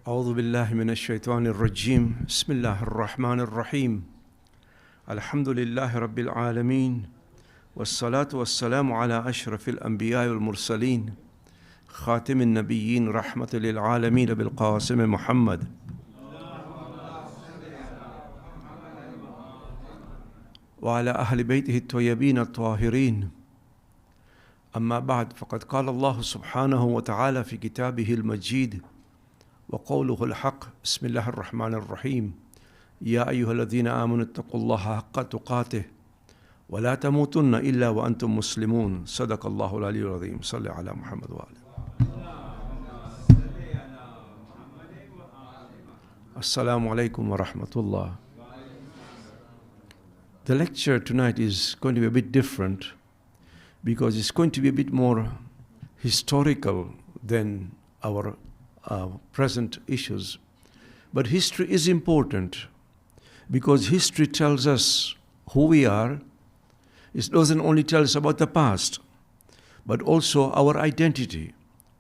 أعوذ بالله من الشيطان الرجيم بسم الله الرحمن الرحيم الحمد لله رب العالمين والصلاة والسلام على أشرف الأنبياء والمرسلين خاتم النبيين رحمة للعالمين بالقاسم محمد وعلى أهل بيته الطيبين الطاهرين أما بعد فقد قال الله سبحانه وتعالى في كتابه المجيد وقوله الحق بسم الله الرحمن الرحيم يا أيها الذين آمنوا اتقوا الله حق تقاته ولا تموتن إلا وأنتم مسلمون صدق الله العلي العظيم صل على محمد وآله. Assalamu alaikum wa rahmatullah. The lecture tonight is going to be a bit different because it's going to be a bit more historical than our present issues. But history is important because history tells us who we are. It doesn't only tell us about the past, but also our identity.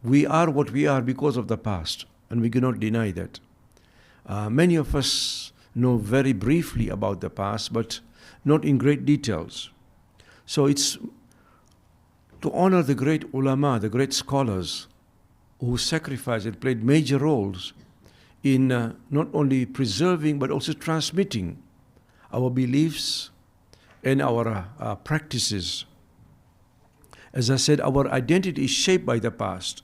We are what we are because of the past, and we cannot deny that. Many of us know very briefly about the past, but not in great details. So it's to honor the great ulama, the great scholars, who sacrificed and played major roles in not only preserving but also transmitting our beliefs and our practices. As I said, our identity is shaped by the past.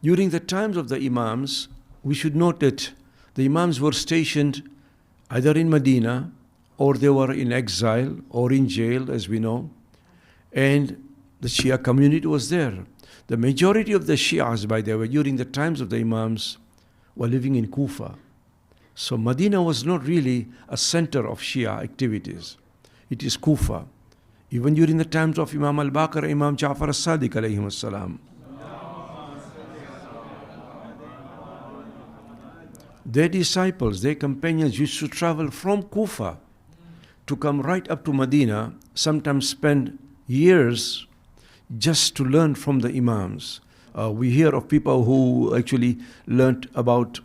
During the times of the Imams, we should note that the Imams were stationed either in Medina or they were in exile or in jail, as we know, and the Shia community was there. The majority of the Shias, by the way, during the times of the Imams, were living in Kufa. So Medina was not really a center of Shia activities. It is Kufa. Even during the times of Imam al-Baqir, Imam Ja'far as-Sadiq alayhim as-salam. Their disciples, their companions used to travel from Kufa to come right up to Medina, sometimes spend years just to learn from the Imams. We hear of people who actually learnt about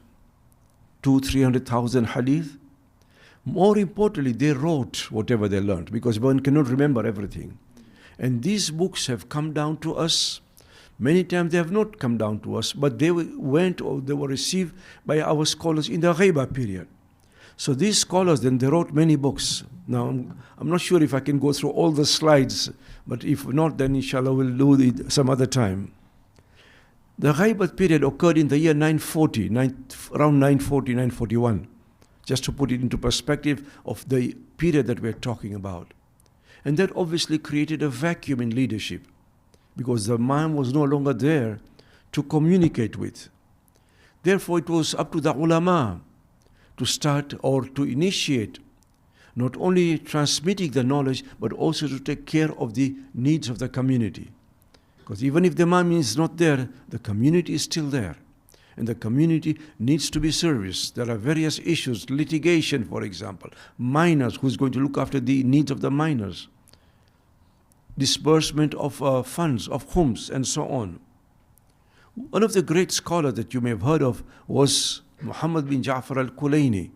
200,000-300,000 hadith. More importantly, they wrote whatever they learnt because one cannot remember everything. And these books have come down to us. Many times they have not come down to us, but they went or they were received by our scholars in the Ghaybah period. So these scholars then, they wrote many books. Now, I'm not sure if I can go through all the slides, but if not, then inshallah we'll do it some other time. The Ghaybah period occurred in the year 940, around 940, 941, just to put it into perspective of the period that we're talking about. And that obviously created a vacuum in leadership because the Imam was no longer there to communicate with. Therefore, it was up to the ulama to start or to initiate not only transmitting the knowledge, but also to take care of the needs of the community. Because even if the Imam is not there, the community is still there. And the community needs to be serviced. There are various issues, litigation, for example, minors, who's going to look after the needs of the minors, disbursement of funds, of khums, and so on. One of the great scholars that you may have heard of was Muhammad bin Ja'far al-Kulayni.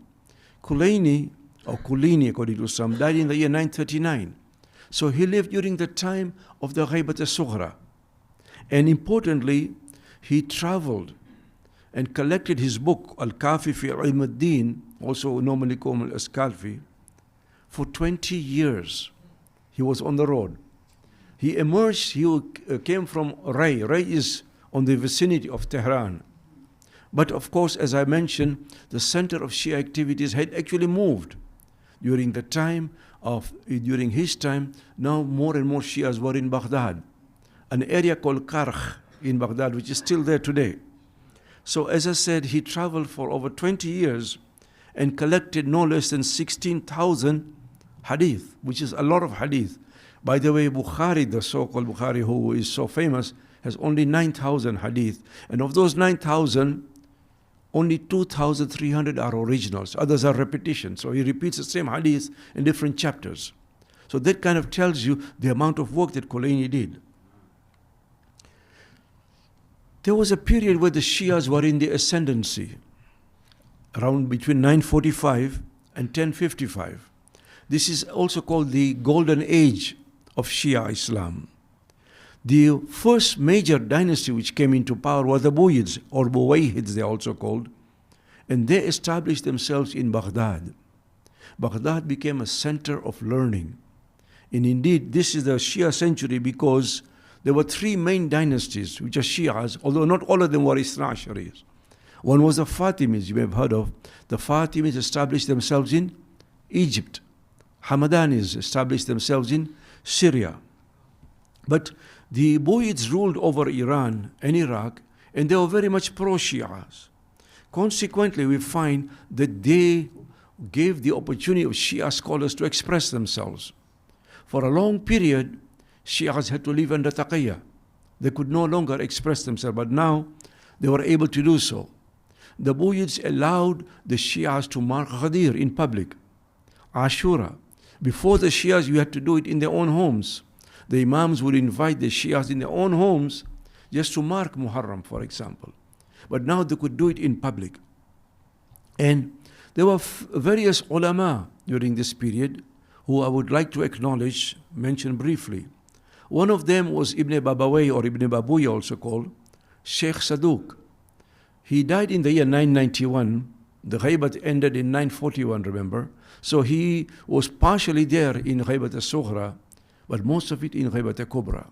Kulayni, or Kulini according to some, died in the year 939. So he lived during the time of the Ghaybat al-Sughra. And importantly, he traveled and collected his book, Al-Kafi fi Ilm al-Din, also normally called Al-Askalfi, for 20 years. He was on the road. He emerged, he came from Ray. Ray is on the vicinity of Tehran. But of course, as I mentioned, the center of Shia activities had actually moved. During his time, now more and more Shias were in Baghdad, an area called Karkh in Baghdad, which is still there today. So as I said, he traveled for over 20 years and collected no less than 16,000 hadith, which is a lot of hadith. By the way, Bukhari, the so-called Bukhari, who is so famous, has only 9,000 hadith. And of those 9,000, only 2,300 are originals. Others are repetitions. So he repeats the same hadith in different chapters. So that kind of tells you the amount of work that Kulayni did. There was a period where the Shias were in the ascendancy. around between 945 and 1055. This is also called the golden age of Shia Islam. The first major dynasty which came into power was the Buyids, or Buwayhids they are also called, and they established themselves in Baghdad. Baghdad became a center of learning. And indeed, this is the Shia century because there were three main dynasties which are Shias, although not all of them were Isna Asharis. One was the Fatimids, you may have heard of. The Fatimids established themselves in Egypt. Hamadanis established themselves in Syria. But the Buyids ruled over Iran and Iraq, and they were very much pro-Shias. Consequently, we find that they gave the opportunity of Shia scholars to express themselves. For a long period, Shias had to live under taqiyya. They could no longer express themselves, but now they were able to do so. The Buyids allowed the Shias to mark Ghadir in public. Ashura. Before the Shias, you had to do it in their own homes. The Imams would invite the Shias in their own homes just to mark Muharram, for example. But now they could do it in public. And there were various ulama during this period who I would like to acknowledge, mention briefly. One of them was Ibn Babawayh, or Ibn Babuy also called, Sheikh Saduq. He died in the year 991. The Ghaybah ended in 941, remember? So he was partially there in Ghaybah al-Sughra, but most of it in Ghaybah al-Kubra.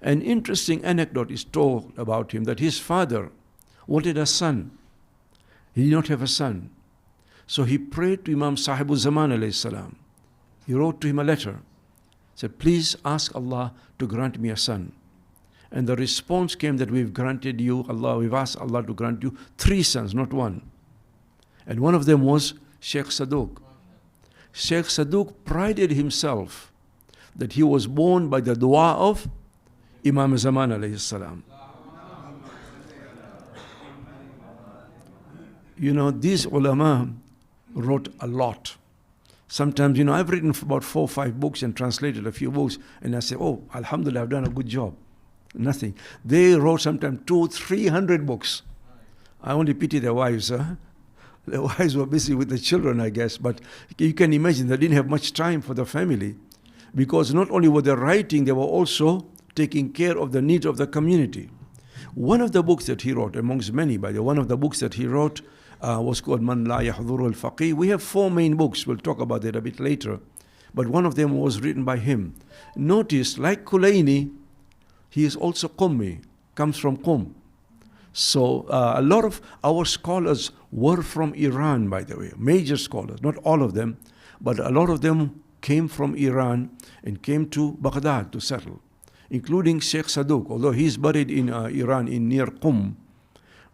An interesting anecdote is told about him that his father wanted a son. He did not have a son. So he prayed to Imam Sahibul Zaman alayhi salam. He wrote to him a letter. Said, please ask Allah to grant me a son. And the response came that we've granted you, we've asked Allah to grant you 3 sons, not 1. And one of them was Sheikh Saduq. Sheikh Saduq prided himself that he was born by the dua of Imam Zaman alayhi salam. You know, these ulama wrote a lot. Sometimes, you know, I've written about 4 or 5 books and translated a few books, and I say, oh, alhamdulillah, I've done a good job. Nothing. They wrote sometimes 200-300 books. I only pity their wives. Huh? Their wives were busy with the children, I guess, but you can imagine they didn't have much time for the family, because not only were they writing, they were also taking care of the needs of the community. One of the books that he wrote, amongst many, by the way, one of the books that he wrote was called Man La Yahduru al-Faqih. We have 4 main books. We'll talk about that a bit later. But one of them was written by him. Notice, like Kulaini, he is also Qummi, comes from Qum. So a lot of our scholars were from Iran, by the way, major scholars, not all of them, but a lot of them came from Iran and came to Baghdad to settle, including Sheikh Saduq, although he's buried in Iran, in near Qum.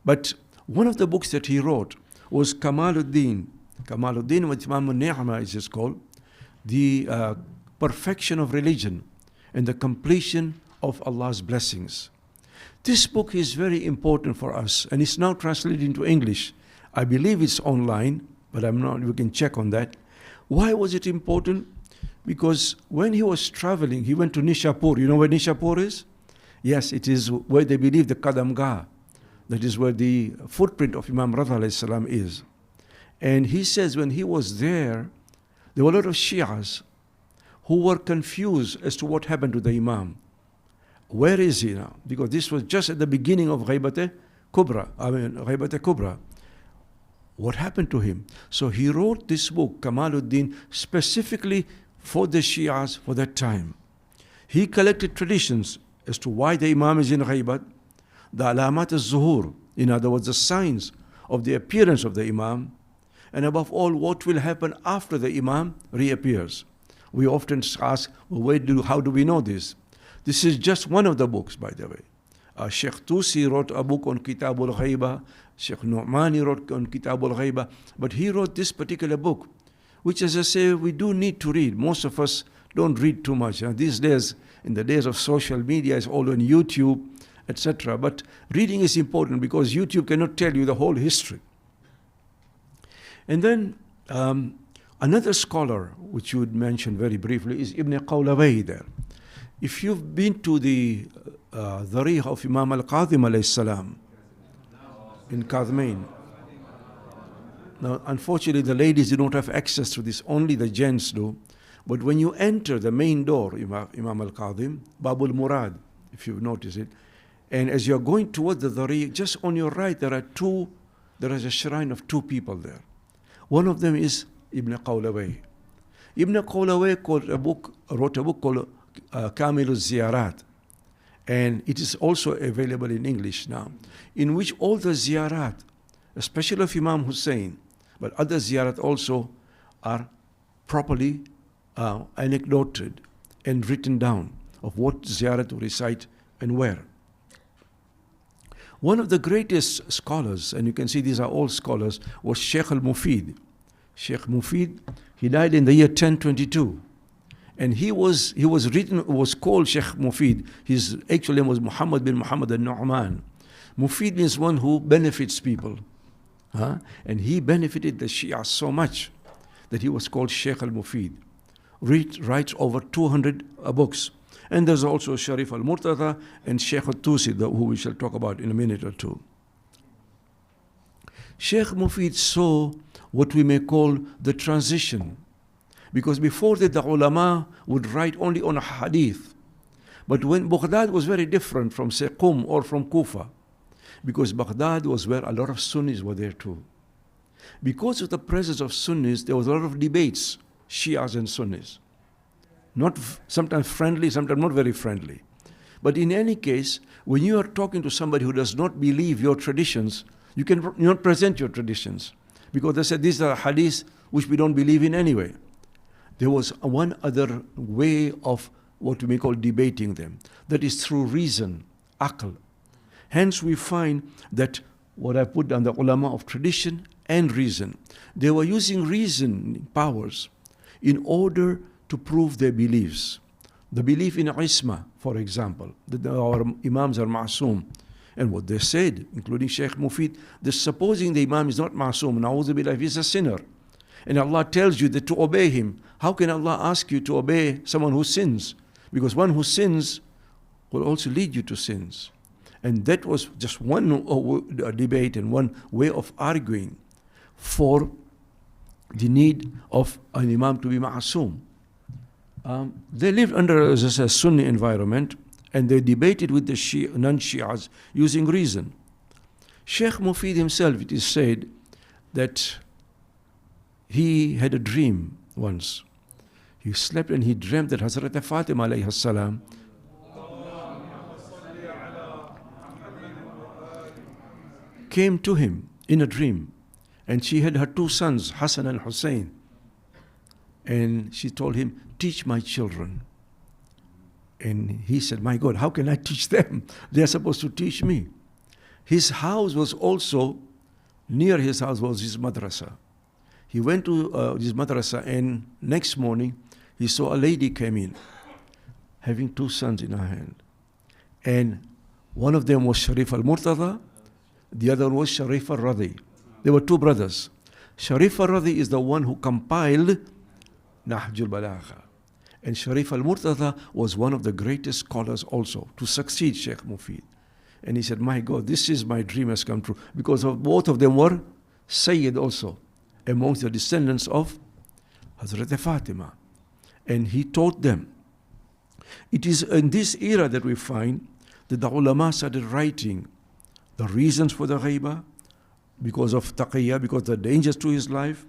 But one of the books that he wrote was Kamaluddin. Kamaluddin, with Imam al-Ni'ma is just called, the perfection of religion and the completion of Allah's blessings. This book is very important for us, and it's now translated into English. I believe it's online, but I'm not, we can check on that. Why was it important? Because when he was traveling, he went to Nishapur. You know where Nishapur is? Yes, it is where they believe the Qadamgah. That is where the footprint of Imam Radha alayhi salam is. And he says when he was there were a lot of Shias who were confused as to what happened to the Imam. Where is he now? Because this was just at the beginning of Ghaybah al-Kubra. What happened to him? So he wrote this book, Kamaluddin, specifically for the Shias for that time. He collected traditions as to why the Imam is in Ghaybah, the alamat al-zuhur, in other words, the signs of the appearance of the Imam, and above all, what will happen after the Imam reappears. We often ask, well, how do we know this? This is just one of the books, by the way. Sheikh Tusi wrote a book on Kitab al-Ghaybah. Sheikh Nu'mani wrote on Kitab al-Ghaybah. But he wrote this particular book, which, as I say, we do need to read. Most of us don't read too much. These days, in the days of social media, it's all on YouTube, etc. But reading is important because YouTube cannot tell you the whole history. And then another scholar, which you would mention very briefly, is Ibn Qawlawayh there. If you've been to the Dharih of Imam al-Qadhim alayhi salam in Kadhmain, Now, unfortunately, the ladies do not have access to this, only the gents do. But when you enter the main door, Imam al-Qadim, Babul Murad, if you notice it, and as you're going towards the Dhari, just on your right, there is a shrine of two people there. One of them is Ibn Qawlaway. Ibn Qawlaway wrote a book called Kamil al-Ziyarat, and it is also available in English now, in which all the ziyarat, especially of Imam Hussein, but other ziyarat also, are properly anecdoted and written down of what ziyarat to recite and where. One of the greatest scholars, and you can see these are all scholars, was Sheikh al-Mufid. Sheikh Mufid, he died in the year 1022. And he was called Sheikh Mufid. His actual name was Muhammad bin Muhammad al-Nu'man. Mufid means one who benefits people. And he benefited the Shia so much that he was called Sheikh al-Mufid. Writes over 200 books. And there's also Sharif al-Murtada and Sheikh al-Tusi, who we shall talk about in a minute or two. Sheikh Mufid saw what we may call the transition. Because before that, the ulama would write only on a hadith. But when Baghdad was very different from, say, Qum or from Kufa, because Baghdad was where a lot of Sunnis were there too. Because of the presence of Sunnis, there was a lot of debates, Shias and Sunnis. Not sometimes friendly, sometimes not very friendly. But in any case, when you are talking to somebody who does not believe your traditions, you cannot present your traditions. Because they said these are hadiths which we don't believe in anyway. There was one other way of what we may call debating them. That is through reason, aql. Hence we find that what I put down, the ulama of tradition and reason, they were using reason powers in order to prove their beliefs. The belief in isma, for example, that our imams are ma'soom. And what they said, including Sheikh Mufid, that supposing the imam is not ma'soom, na'udhu billah, if he's a sinner, and Allah tells you that to obey him, how can Allah ask you to obey someone who sins? Because one who sins will also lead you to sins. And that was just one debate and one way of arguing for the need of an imam to be ma'asum. They lived under a Sunni environment, and they debated with the non-Shias using reason. Sheikh Mufid himself, it is said that he had a dream once. He slept and he dreamt that Hazrat Fatima alayhi salam came to him in a dream, and she had her two sons, Hassan and Hussein, and she told him, teach my children. And he said, my God, how can I teach them? They're supposed to teach me. His house was also, near his house was his madrasa. He went to his madrasa, and next morning he saw a lady came in having two sons in her hand, and one of them was Sharif al-Murtada, the other was Sharif al-Radi. They were two brothers. Sharif al-Radi is the one who compiled Nahjul Balagha, and Sharif al-Murtada was one of the greatest scholars also to succeed Sheikh Mufid. And he said, my God, this is my dream has come true, because of both of them were Sayyid also, amongst the descendants of Hazrat Fatima. And he taught them. It is in this era that we find that the ulama started writing the reasons for the Ghaybah, because of taqiyya, because of the dangers to his life,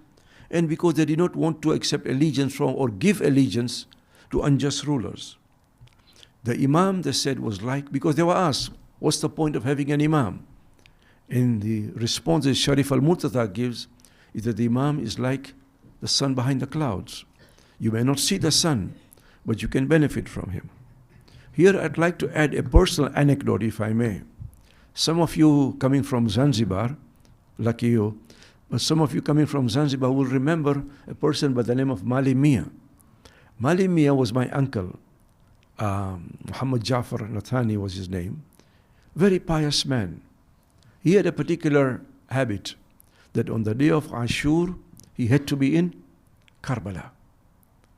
and because they did not want to accept allegiance from or give allegiance to unjust rulers. The imam, they said, was like, because they were asked, what's the point of having an imam? And the response that Sharif al-Murtada gives is that the imam is like the sun behind the clouds. You may not see the sun, but you can benefit from him. Here I'd like to add a personal anecdote, if I may. Some of you coming from Zanzibar, lucky you, but some of you coming from Zanzibar will remember a person by the name of Mali Mia. Mali Mia was my uncle. Muhammad Jafar Nathani was his name. Very pious man. He had a particular habit that on the day of Ashur, he had to be in Karbala.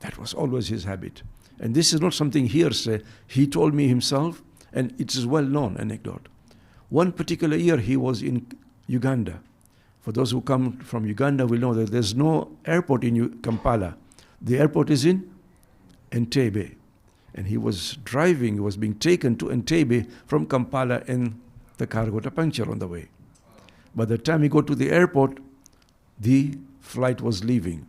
That was always his habit. And this is not something hearsay. He told me himself, and it is well known anecdote. One particular year he was in Uganda, For those who come from Uganda will know that there's no airport in Kampala. The airport is in Entebbe. And he was driving, he was being taken to Entebbe from Kampala, and the car got a puncture on the way. By the time he got to the airport, the flight was leaving.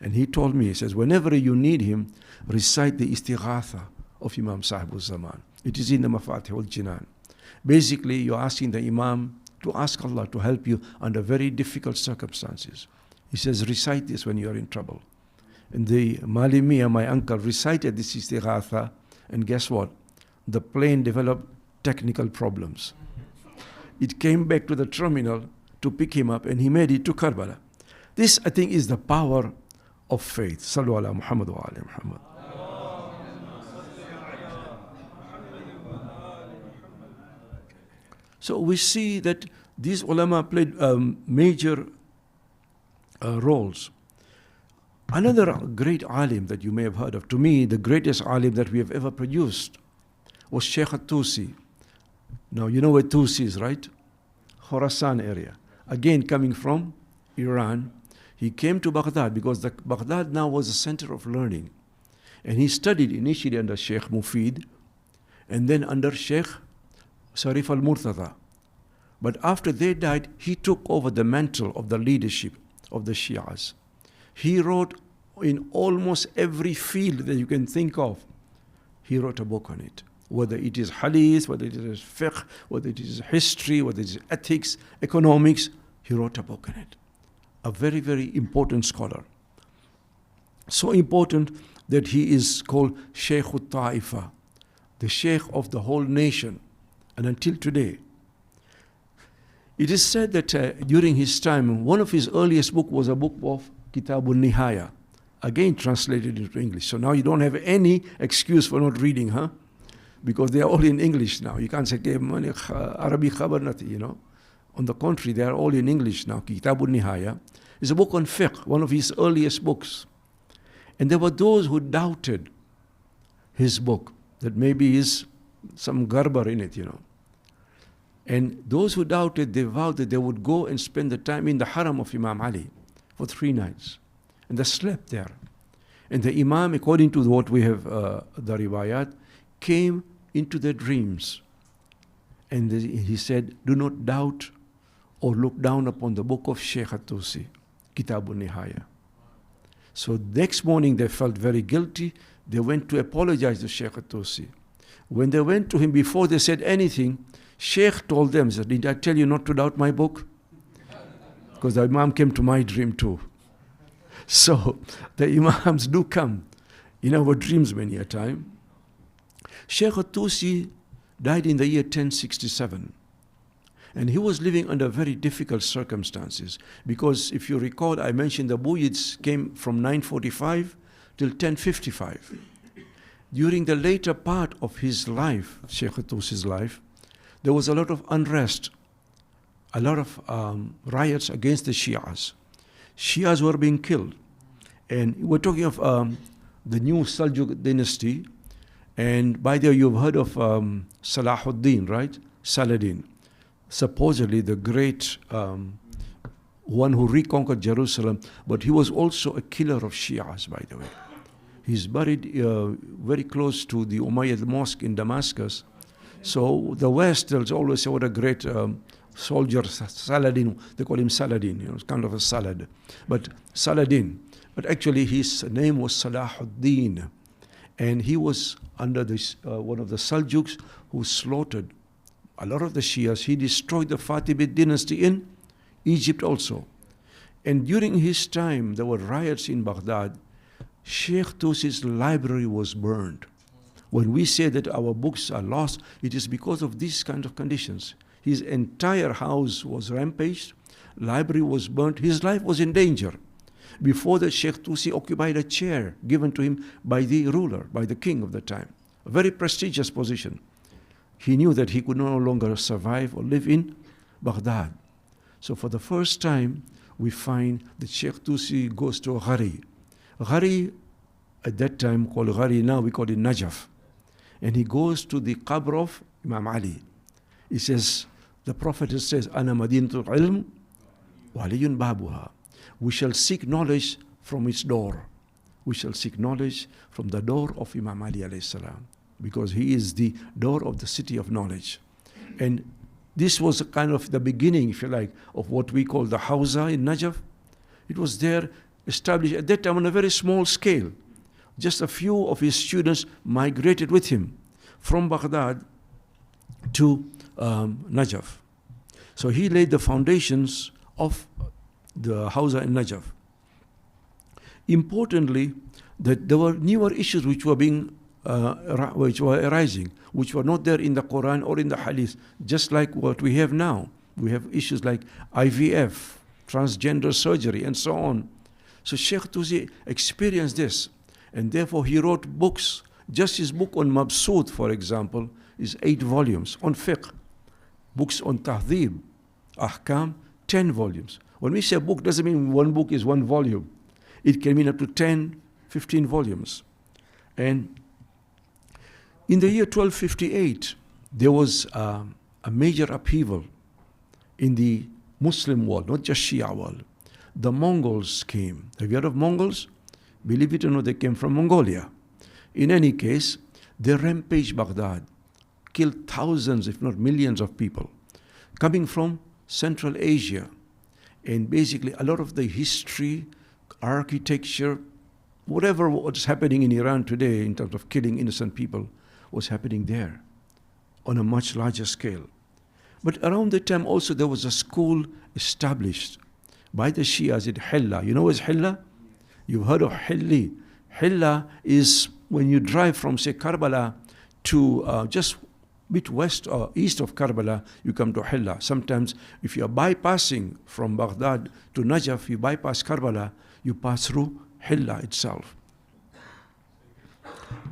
And he told me, he says, whenever you need him, recite the Istighatha of Imam Sahibul Zaman. It is in the Mafatihul Jinan. Basically, you're asking the Imam to ask Allah to help you under very difficult circumstances. He says, recite this when you are in trouble. And the Malimiya, my uncle, recited this Istighatha, and guess what? The plane developed technical problems. It came back to the terminal to pick him up, and he made it to Karbala. This, I think, is the power of faith. Sallu ala Muhammad wa ala Muhammad. So we see that these ulama played major roles. Another great alim that you may have heard of, to me, the greatest alim that we have ever produced, was Sheikh Tusi. Now, you know where Tusi is, right? Khorasan area. Again, coming from Iran, he came to Baghdad because Baghdad now was a center of learning. And he studied initially under Sheikh Mufid and then under Sheikh Sarif al-Murtada. But after they died, he took over the mantle of the leadership of the Shias. He wrote in almost every field that you can think of. He wrote a book on it. Whether it is hadith, whether it is fiqh, whether it is history, whether it is ethics, economics, he wrote a book on it. A very, very important scholar. So important that he is called Shaykh al-Ta'ifa, the Shaykh of the whole nation, and until today. It is said that during his time, one of his earliest books was a book of Kitab al-Nihaya, again translated into English. So now you don't have any excuse for not reading, huh? Because they are all in English now. You can't say, Arabic khabar nati, you know. On the contrary, they are all in English now. Kitab al-Nihaya is a book on fiqh, one of his earliest books. And there were those who doubted his book, that maybe is some garbar in it, you know. And those who doubted, they vowed that they would go and spend the time in the haram of Imam Ali for 3 nights. And they slept there. And the Imam, according to what we have, the riwayat, came into their dreams. And he said, do not doubt or look down upon the book of Shaykh Tusi, Kitab al-Nihaya. So next morning they felt very guilty. They went to apologize to Shaykh Tusi. When they went to him, before they said anything, Shaykh told them, said, did I tell you not to doubt my book? Because the Imam came to my dream too. So the Imams do come in our dreams many a time. Shaykh Tusi died in the year 1067. And he was living under very difficult circumstances. Because if you recall, I mentioned the Buyids came from 945 till 1055. During the later part of his life, Shaykh Tusi's life, there was a lot of unrest, a lot of riots against the Shias. Shias were being killed. And we're talking of the new Seljuk dynasty. And by there you've heard of Salahuddin, right? Saladin. Supposedly the great one who reconquered Jerusalem, but he was also a killer of Shias, by the way. He's buried very close to the Umayyad Mosque in Damascus. So the West, they'll always say what a great soldier, Saladin. They call him Saladin, you know, it's kind of a salad. But Saladin. But actually his name was Salahuddin. And he was under this one of the Seljuks who slaughtered a lot of the Shias. He destroyed the Fatimid dynasty in Egypt also. And during his time, there were riots in Baghdad. Sheikh Tusi's library was burned. When we say that our books are lost, it is because of these kind of conditions. His entire house was rampaged, library was burnt, his life was in danger. Before that, Sheikh Tusi occupied a chair given to him by the ruler, by the king of the time. A very prestigious position. He knew that he could no longer survive or live in Baghdad. So for the first time, we find that Sheikh Tusi goes to Ghari. Ghari, at that time called Ghari, now we call it Najaf. And he goes to the qabr of Imam Ali. He says, the Prophet says, Ana Madinatul Ilm وَعَلِيٌّ بَابُهَا. We shall seek knowledge from its door. We shall seek knowledge from the door of Imam Ali alayhi salam, because he is the door of the city of knowledge. And this was kind of the beginning, if you like, of what we call the Hawza in Najaf. It was there established at that time on a very small scale. Just a few of his students migrated with him from Baghdad to Najaf. So he laid the foundations of the Hawza in Najaf. Importantly, that there were newer issues which were arising, which were not there in the Quran or in the Hadith, just like what we have now. We have issues like IVF, transgender surgery, and so on. So Sheikh Tusi experienced this, and therefore he wrote books. Just his book on Mabsut, for example, is 8 volumes on fiqh. Books on Tahdhib, Ahkam, 10 volumes. When we say book, doesn't mean one book is 1 volume. It can mean up to 10, 15 volumes. And in the year 1258, there was a major upheaval in the Muslim world, not just Shia world. The Mongols came. Have you heard of Mongols? Believe it or not, they came from Mongolia. In any case, they rampaged Baghdad, killed thousands, if not millions of people, coming from Central Asia. And basically, a lot of the history, architecture, whatever was happening in Iran today in terms of killing innocent people was happening there on a much larger scale. But around that time also there was a school established by the Shias in Hilla. You know what is Hilla? You've heard of Hilli. Hilla is when you drive from, say, Karbala to just a bit west or east of Karbala, you come to Hilla. Sometimes if you are bypassing from Baghdad to Najaf, you bypass Karbala, you pass through Hilla itself.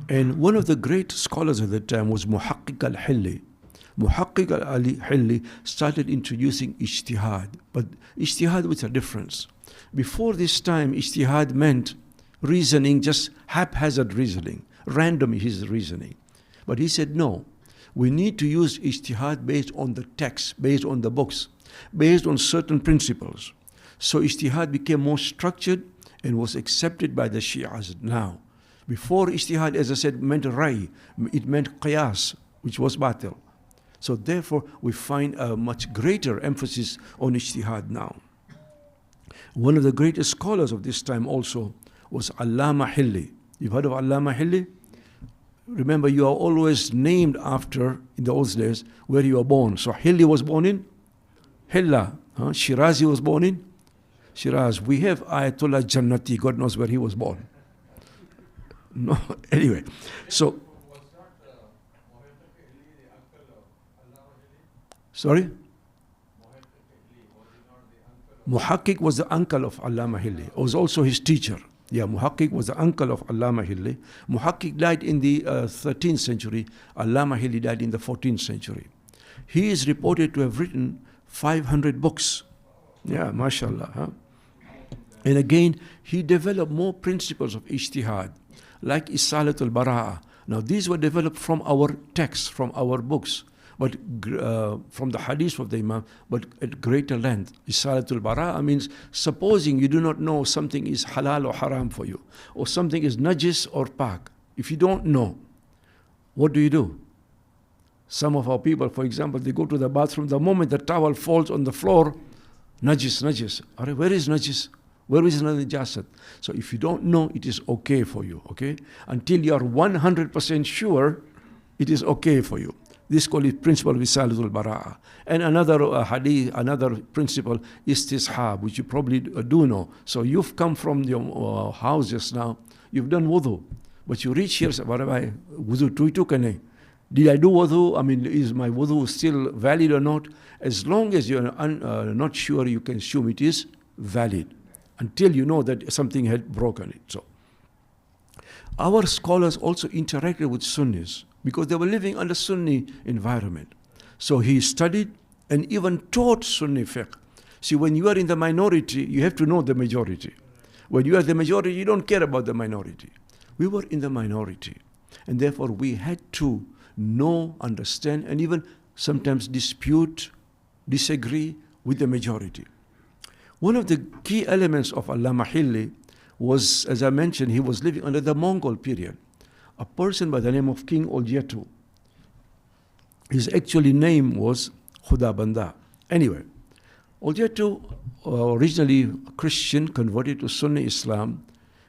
And one of the great scholars at that time was Muhaqqiq al-Hilli. Muhaqqiq al-Hilli started introducing ijtihad, but ijtihad with a difference. Before this time, ijtihad meant reasoning, just haphazard reasoning, random his reasoning. But he said, no, we need to use ijtihad based on the text, based on the books, based on certain principles. So ijtihad became more structured and was accepted by the Shias now. Before ijtihad, as I said, meant rai, it meant qiyas, which was batil. So therefore, we find a much greater emphasis on ijtihad now. One of the greatest scholars of this time also was Allama Hilli. You've heard of Allama Hilli? Remember, you are always named after, in the old days, where you were born. So Hilli was born in Hilla. Shirazi was born in Shiraz. We have Ayatollah Jannati. God knows where he was born. No, anyway. So, sorry? Muhaqqiq was the uncle of Allama Hilli. It was also his teacher. Yeah, Muhaqqiq was the uncle of Allama Hilli. Muhaqqiq died in the 13th century. Allama Hilli died in the 14th century. He is reported to have written 500 books. Yeah, mashallah. Huh? And again, he developed more principles of ijtihad, like Isalat al-Bara'a. Now, these were developed from our texts, from our books, but from the hadith of the Imam, but at greater length. Isalat al-Bara'a means supposing you do not know something is halal or haram for you, or something is najis or pak. If you don't know, what do? Some of our people, for example, they go to the bathroom, the moment the towel falls on the floor, najis. Where is najis? Where is najasat? So if you don't know, it is okay for you, okay? Until you are 100% sure, it is okay for you. This is called the principle of Isalatul Bara'a. And another hadith, another principle, istishab, which you probably do know. So you've come from your house just now, you've done wudu, but you reach here, what have I, wudu tuitu kane? Did I do wudu? I mean, is my wudu still valid or not? As long as you're not sure, you can assume it is valid, until you know that something had broken it. So, our scholars also interacted with Sunnis because they were living under Sunni environment. So he studied and even taught Sunni fiqh. See, when you are in the minority, you have to know the majority. When you are the majority, you don't care about the minority. We were in the minority, and therefore we had to know, understand, and even sometimes dispute, disagree with the majority. One of the key elements of Allama Hilli was, as I mentioned, he was living under the Mongol period. A person by the name of King Oljetu. His actual name was Khuda Banda. Anyway, Oljetu, originally Christian, converted to Sunni Islam,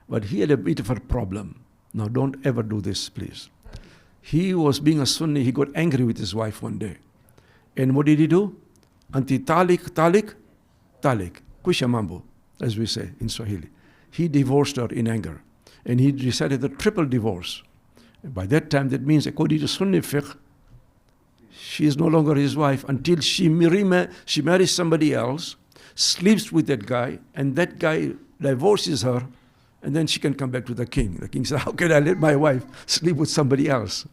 but he had a bit of a problem. Now, don't ever do this, please. He was being a Sunni, he got angry with his wife one day. And what did he do? Anti talik, talik, talik. Kwisha mambo, as we say in Swahili. He divorced her in anger. And he decided a triple divorce. And by that time, that means, according to Sunni fiqh, she is no longer his wife until she marries somebody else, sleeps with that guy, and that guy divorces her, and then she can come back to the king. The king said, how can I let my wife sleep with somebody else?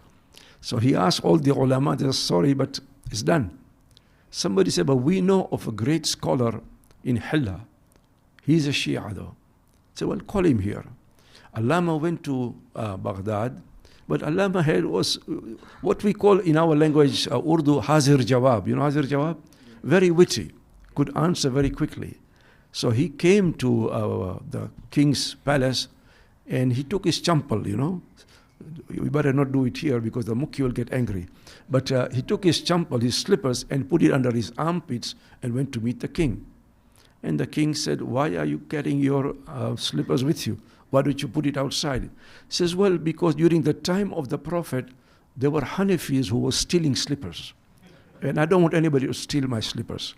So he asked all the ulama, they said, sorry, but it's done. Somebody said, but we know of a great scholar in Hilla. He's a Shia though. So well, call him here. Allama went to Baghdad, but Allama had was what we call in our language, Urdu, Hazir Jawab. You know Hazir Jawab? Very witty, could answer very quickly. So he came to the king's palace and he took his champal, you know. We better not do it here because the mukhi will get angry. But he took his champal, his slippers, and put it under his armpits and went to meet the king. And the king said, why are you carrying your slippers with you? Why don't you put it outside? He says, well, because during the time of the Prophet, there were Hanafis who were stealing slippers. And I don't want anybody to steal my slippers.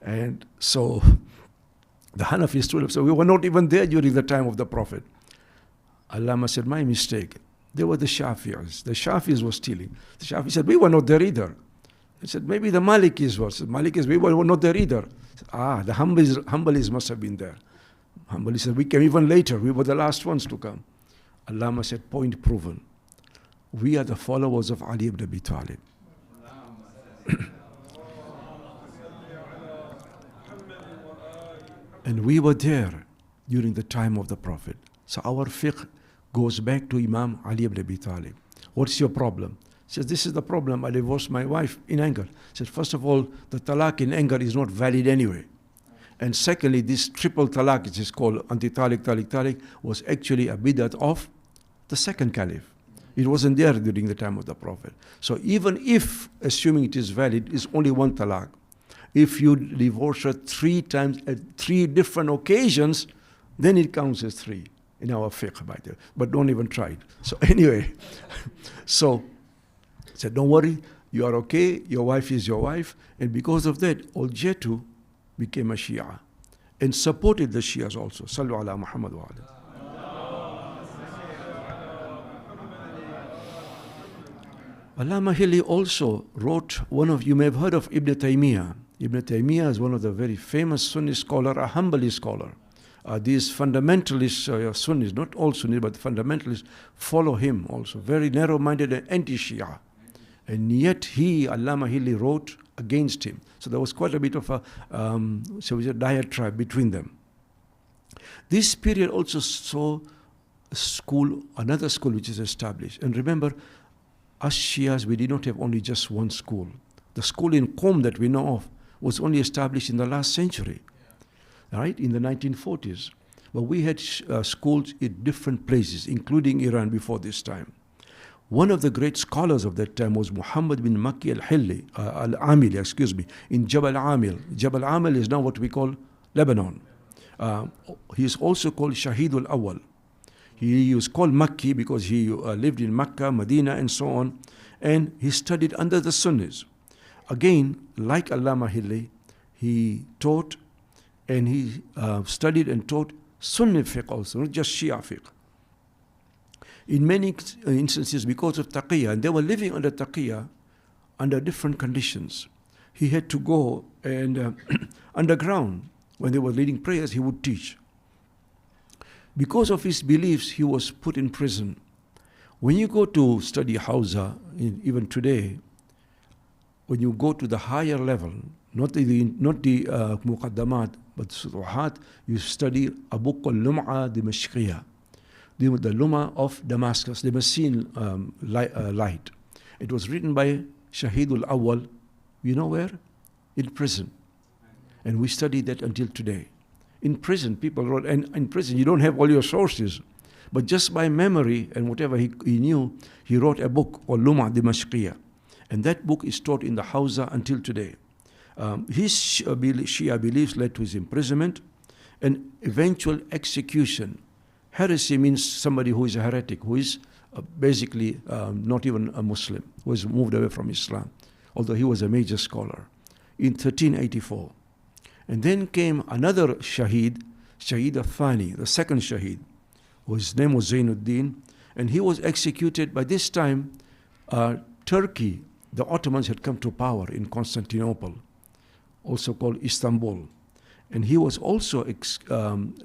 And so the Hanafis stood up. So we were not even there during the time of the Prophet. Allama said, my mistake. They were the Shafi'is. The Shafi'is were stealing. The Shafi'is said, we were not there either. He said, maybe the Malikis were. Said, Malikis, we were not there either. Said, the Hanbalis must have been there. Hanbali said, we came even later. We were the last ones to come. Allama said, point proven. We are the followers of Ali ibn Abi Talib. And we were there during the time of the Prophet. So our fiqh goes back to Imam Ali ibn Abi Talib. What's your problem? He says, this is the problem. I divorced my wife in anger. He said, first of all, the talaq in anger is not valid anyway. And secondly, this triple talaq, which is called anti-talik, talik, talik, was actually a bid'at of the second caliph. It wasn't there during the time of the Prophet. So even if, assuming it is valid, it's only one talaq. If you divorce her 3 times at 3 different occasions, then it counts as 3 in our fiqh, by the way. But don't even try it. So anyway, so he said, don't worry, you are okay, your wife is your wife. And because of that, Oljetu became a Shia and supported the Shias also. Sallu ala Muhammad wa ala. Allama Hilli also wrote you may have heard of Ibn Taymiyyah. Ibn Taymiyyah is one of the very famous Sunni scholar, a Hanbali scholar. These fundamentalist Sunnis, not all Sunnis, but fundamentalists follow him also. Very narrow-minded and anti-Shia. And yet Allama Hilli wrote against him. So there was quite a bit of a diatribe between them. This period also saw another school which is established. And remember, us Shias, we did not have only just one school. The school in Qom that we know of was only established in the last century, right, in the 1940s. But we had schools in different places, including Iran before this time. One of the great scholars of that time was Muhammad bin Makki al-Amili, in Jabal Amil. Jabal Amil is now what we call Lebanon. He is also called Shahidul Awal. He was called Makki because he lived in Mecca, Medina, and so on. And he studied under the Sunnis. Again, like Allama Hilli, he taught and he studied and taught Sunni fiqh also, not just Shia fiqh. In many instances, because of taqiyya, and they were living under taqiyya under different conditions. He had to go and underground, when they were leading prayers, he would teach. Because of his beliefs, he was put in prison. When you go to study Hausa, even today, when you go to the higher level, not the muqaddamat, but suruhat, you study a book called Lum'a Dimashqiyya, the Lum'a of Damascus, the Damascene light. It was written by Shahidul Awal, you know where? In prison. And we study that until today. In prison, people wrote, and in prison you don't have all your sources. But just by memory and whatever he knew, he wrote a book called Ulama Dimashqiyya. And that book is taught in the Hawza until today. His Shia beliefs led to his imprisonment and eventual execution. Heresy means somebody who is a heretic, who is basically not even a Muslim, who has moved away from Islam, although he was a major scholar, in 1384. And then came another Shaheed, Shaheed al-Thani, the second Shaheed, whose name was Zainuddin, and he was executed. By this time, Turkey, the Ottomans had come to power in Constantinople, also called Istanbul. And he was also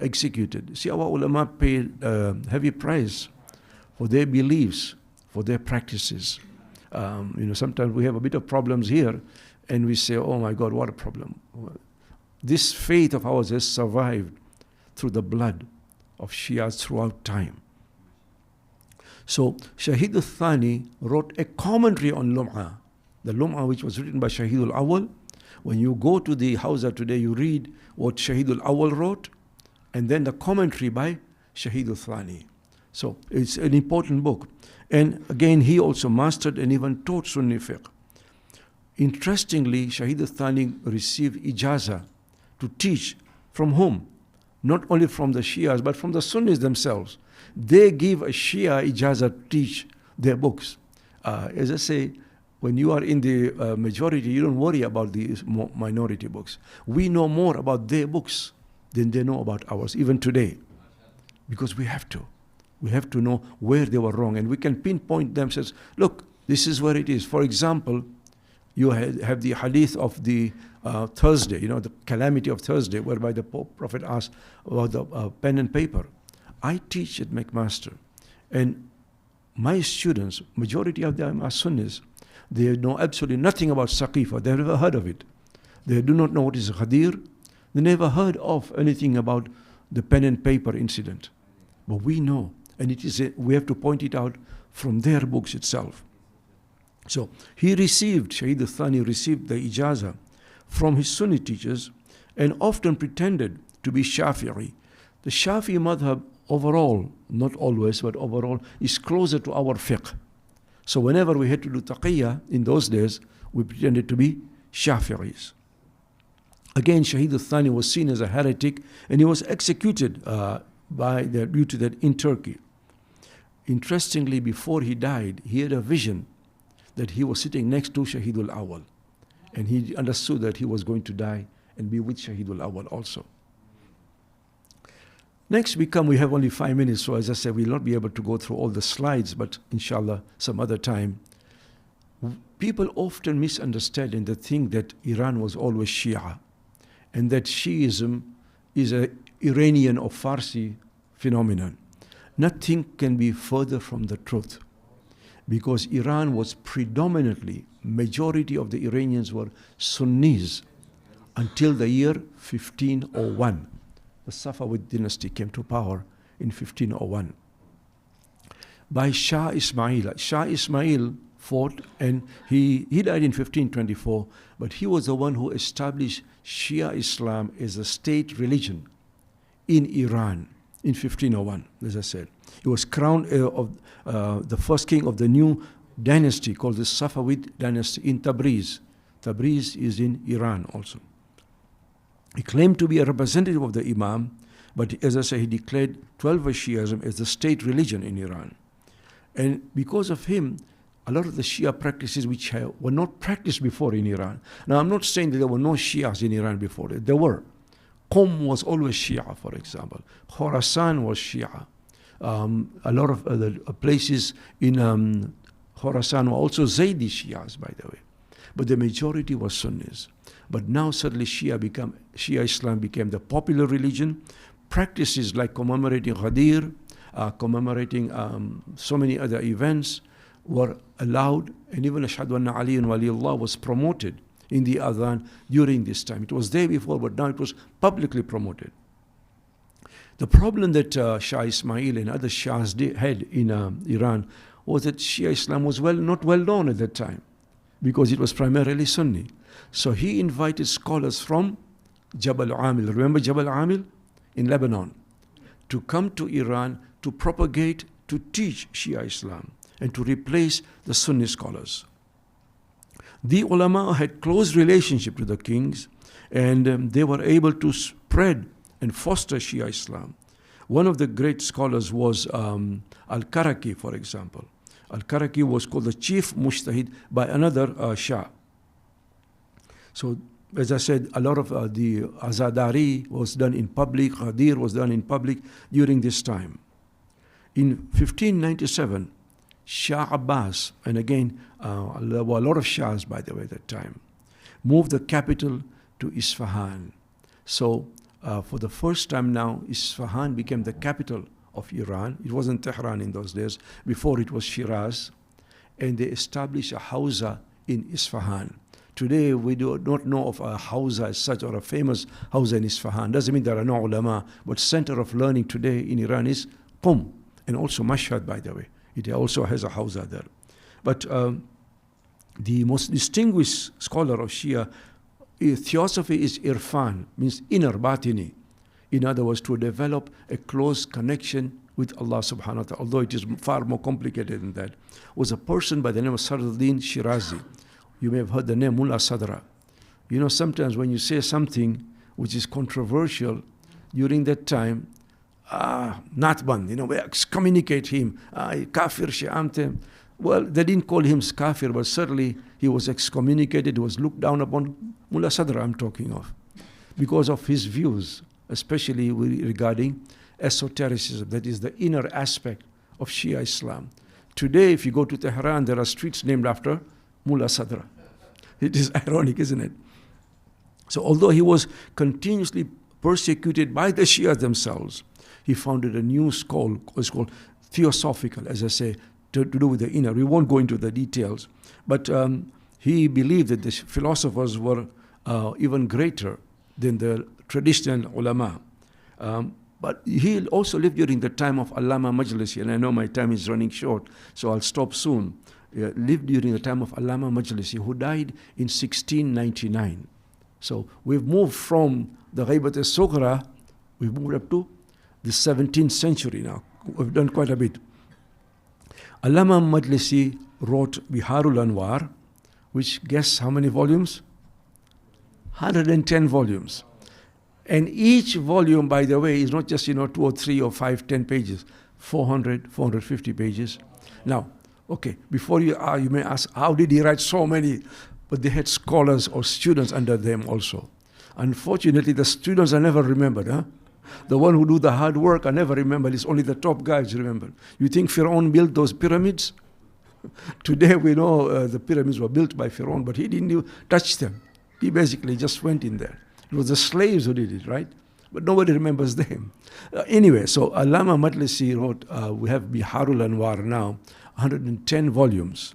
executed. See, our ulama paid heavy price for their beliefs, for their practices. Sometimes we have a bit of problems here, and we say, oh my God, what a problem. This faith of ours has survived through the blood of Shias throughout time. So Shaheed al-Thani wrote a commentary on Lum'a, the Lum'a which was written by Shaheed al-Awwal. When you go to the Hawza today, you read what Shaheed al-Awwal wrote, and then the commentary by Shaheed al-Thani. So it's an important book. And again, he also mastered and even taught Sunni fiqh. Interestingly, Shaheed al-Thani received ijazah to teach from whom? Not only from the Shias, but from the Sunnis themselves. They give a Shia ijazah to teach their books. As I say, when you are in the majority, you don't worry about the minority books. We know more about their books than they know about ours, even today. Because we have to. We have to know where they were wrong. And we can pinpoint them, says, look, this is where it is. For example, you have the hadith of the Thursday, the calamity of Thursday, whereby the Prophet asked about the pen and paper. I teach at McMaster, and my students, majority of them are Sunnis. They know absolutely nothing about Saqifa. They've never heard of it. They do not know what is Ghadir. They never heard of anything about the pen and paper incident. But we know, and we have to point it out from their books itself. So Shaheed al-Thani received the ijazah from his Sunni teachers and often pretended to be Shafi'i. The Shafi'i madhab overall, not always, but overall, is closer to our fiqh. So whenever we had to do taqiyya in those days, we pretended to be Shafi'is. Again, Shaheed al-Thani was seen as a heretic, and he was executed due to that in Turkey. Interestingly, before he died, he had a vision that he was sitting next to Shaheed al-Awwal. And he understood that he was going to die and be with Shaheed al-Awwal also. Next we have only 5 minutes, so as I said, we'll not be able to go through all the slides, but inshallah, some other time. People often misunderstand and they think that Iran was always Shia, and that Shiism is an Iranian or Farsi phenomenon. Nothing can be further from the truth, because Iran was predominantly, majority of the Iranians were Sunnis until the year 1501. The Safavid dynasty came to power in 1501 by Shah Ismail. Shah Ismail fought, and he died in 1524, but he was the one who established Shia Islam as a state religion in Iran in 1501, as I said. He was crowned the first king of the new dynasty called the Safavid dynasty in Tabriz. Tabriz is in Iran also. He claimed to be a representative of the Imam, but as I say, he declared 12 Shiism as the state religion in Iran. And because of him, a lot of the Shia practices which were not practiced before in Iran. Now, I'm not saying that there were no Shias in Iran before. There were. Qom was always Shia, for example. Khorasan was Shia. A lot of other places in Khorasan were also Zaydi Shias, by the way. But the majority was Sunnis. But now suddenly Shia Islam became the popular religion. Practices like commemorating Ghadir, commemorating so many other events were allowed, and even Ashhadu anna Aliyan Waliullah was promoted in the Adhan during this time. It was there before, but now it was publicly promoted. The problem that Shah Ismail and other Shahs had in Iran was that Shia Islam was not well known at that time, because it was primarily Sunni. So he invited scholars from Jabal Amil. Remember Jabal Amil in Lebanon? To come to Iran to propagate, to teach Shia Islam and to replace the Sunni scholars. The ulama had close relationship with the kings, and they were able to spread and foster Shia Islam. One of the great scholars was Al-Karaki, for example. Al-Karaki was called the chief mujtahid by another Shah. So, as I said, a lot of the Azadari was done in public, Ghadir was done in public during this time. In 1597, Shah Abbas, and again, there were a lot of Shahs, by the way, at that time, moved the capital to Isfahan. So, for the first time now, Isfahan became the capital of Iran. It wasn't Tehran in those days. Before it was Shiraz. And they established a Hawza in Isfahan. Today, we do not know of a Hawza as such, or a famous Hawza in Isfahan. Doesn't mean there are no ulama, but center of learning today in Iran is Qum, and also Mashhad, by the way. It also has a Hawza there. But the most distinguished scholar of Shia theosophy is Irfan, means inner batini. In other words, to develop a close connection with Allah subhanahu wa ta'ala, although it is far more complicated than that, was a person by the name of Sadruddin Shirazi. You may have heard the name Mullah Sadra. You know, sometimes when you say something which is controversial during that time, Natban, you know, we excommunicate him, kafir shi'amte. Well, they didn't call him kafir, but certainly he was excommunicated, he was looked down upon. Mullah Sadra I'm talking of, because of his views, especially regarding esotericism, that is the inner aspect of Shia Islam. Today, if you go to Tehran, there are streets named after Mullah Sadra. It is ironic, isn't it? So although he was continuously persecuted by the Shia themselves, he founded a new school, it's called Theosophical, as I say, to do with the inner. We won't go into the details. But he believed that the philosophers were even greater than the traditional ulama. But he also lived during the time of Allama Majlisi, and I know my time is running short, so I'll stop soon. Lived during the time of Allama Majlisi, who died in 1699. So we've moved from the Ghaybah al-Sughra, we've moved up to the 17th century now. We've done quite a bit. Allama Majlisi wrote Biharul Anwar, which, guess how many volumes? 110 volumes. And each volume, by the way, is not just, 2 or 3 or 5, 10 pages, 400, 450 pages. Now, okay, before you may ask, how did he write so many? But they had scholars or students under them also. Unfortunately, the students are never remembered. Huh? The one who do the hard work are never remembered. It's only the top guys remembered. You think Pharaoh built those pyramids? Today we know the pyramids were built by Pharaoh, but he didn't even touch them. He basically just went in there. It was the slaves who did it, right? But nobody remembers them. Anyway, so Allama Majlisi wrote, we have Biharul Anwar now, 110 volumes.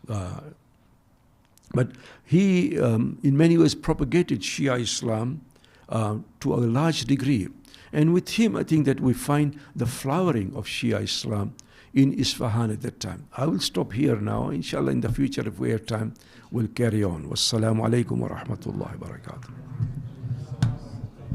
But he, in many ways, propagated Shia Islam to a large degree. And with him, I think that we find the flowering of Shia Islam in Isfahan at that time. I will stop here now. Inshallah, in the future, if we have time, we'll carry on. Wassalamu alaikum wa rahmatullahi wa barakatuh.